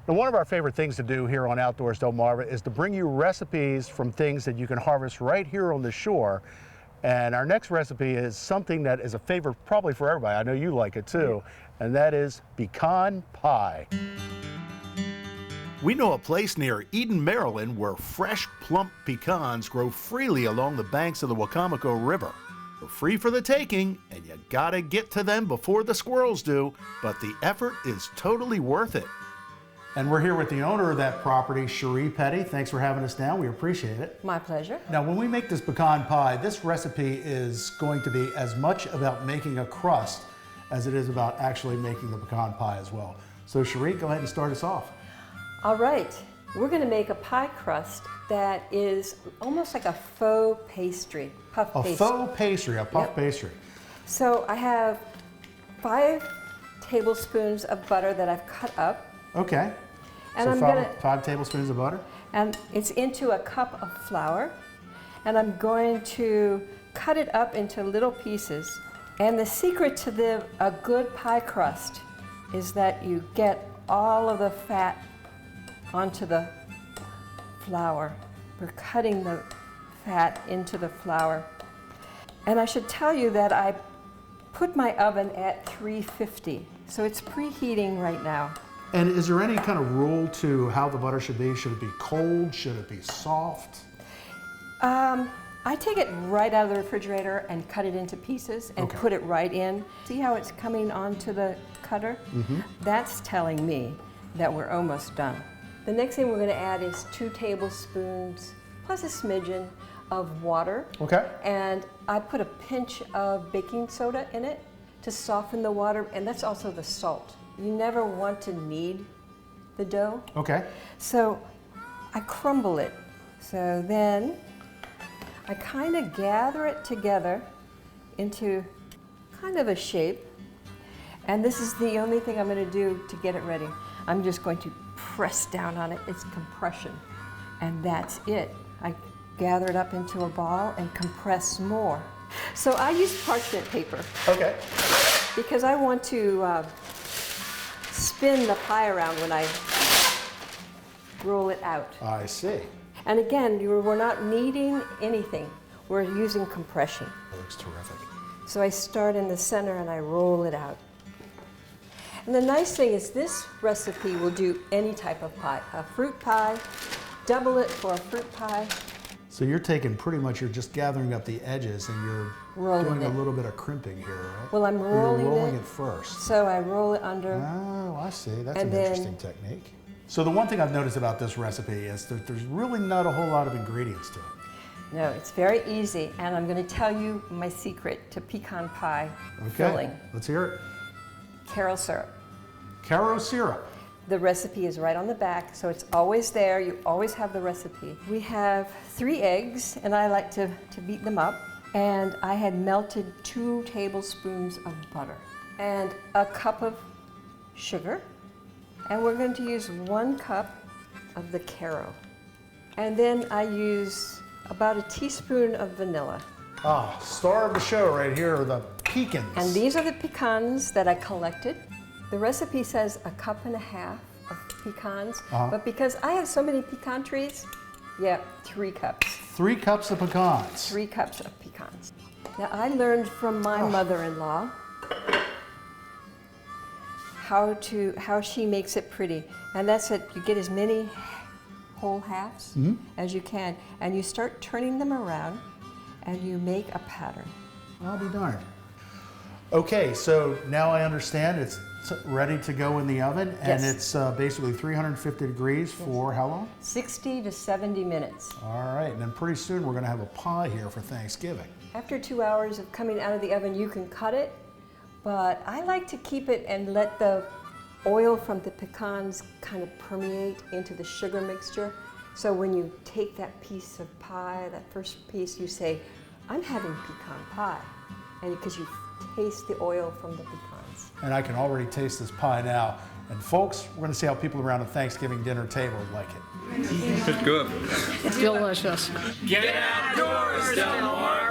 Now, one of our favorite things to do here on Outdoors Delmarva is to bring you recipes from things that you can harvest right here on the shore. And our next recipe is something that is a favorite probably for everybody. I know you like it too, and that is pecan pie. We know a place near Eden, Maryland, where fresh, plump pecans grow freely along the banks of the Wacomico River. They're free for the taking, and you gotta get to them before the squirrels do, but the effort is totally worth it. And we're here with the owner of that property, Cherie Petty. Thanks for having us down. We appreciate it. My pleasure. Now, when we make this pecan pie, this recipe is going to be as much about making a crust as it is about actually making the pecan pie as well. So, Cherie, go ahead and start us off. All right. We're going to make a pie crust that is almost like a faux pastry, puff pastry. A faux pastry, a puff pastry. So I have 5 tablespoons of butter that I've cut up. Okay. And so I'm five, gonna, 5 tablespoons of butter? And it's into a cup of flour. And I'm going to cut it up into little pieces. And the secret to a good pie crust is that you get all of the fat onto the flour. We're cutting the fat into the flour. And I should tell you that I put my oven at 350, so it's preheating right now. And is there any kind of rule to how the butter should be? Should it be cold? Should it be soft? I take it right out of the refrigerator and cut it into pieces and put it right in. See how it's coming onto the cutter? Mm-hmm. That's telling me that we're almost done. The next thing we're going to add is 2 tablespoons plus a smidgen of water. Okay. And I put a pinch of baking soda in it to soften the water, and that's also the salt. You never want to knead the dough. Okay. So I crumble it. So then I kind of gather it together into kind of a shape. And this is the only thing I'm going to do to get it ready. I'm just going to press down on it. It's compression. And that's it. I gather it up into a ball and compress more. So I use parchment paper. Okay. Because I want to spin the pie around when I roll it out. I see. And again, we're not kneading anything. We're using compression. That looks terrific. So I start in the center and I roll it out. And the nice thing is this recipe will do any type of pie. A fruit pie, double it for a fruit pie. So you're just gathering up the edges and you're doing a little bit of crimping here, right? Well, I'm rolling You're rolling it first. So I roll it under. Oh, I see. That's an interesting technique. So the one thing I've noticed about this recipe is that there's really not a whole lot of ingredients to it. No, it's very easy, and I'm going to tell you my secret to pecan pie filling. Let's hear it. Caro syrup. Caro syrup. The recipe is right on the back, so it's always there. You always have the recipe. We have 3 eggs, and I like to beat them up. And I had melted 2 tablespoons of butter and a cup of sugar. And we're going to use 1 cup of the Caro. And then I use about a teaspoon of vanilla. Ah, star of the show right here are the pecans. And these are the pecans that I collected. The recipe says 1.5 cups of pecans, but because I have so many pecan trees, 3 cups. 3 cups of pecans. 3 cups of pecans. Now I learned from my mother-in-law how she makes it pretty, and that's it. You get as many whole halves as you can, and you start turning them around, and you make a pattern. I'll be darned. Okay, so now I understand it's ready to go in the oven, and it's basically 350 degrees for how long? 60 to 70 minutes. All right, and then pretty soon we're going to have a pie here for Thanksgiving. After 2 hours of coming out of the oven, you can cut it, but I like to keep it and let the oil from the pecans kind of permeate into the sugar mixture. So when you take that piece of pie, that first piece, you say, I'm having pecan pie, and because you taste the oil from the pecans. And I can already taste this pie now. And folks, we're going to see how people around the Thanksgiving dinner table like it. It's good. It's delicious. Get outdoors, Delmarva.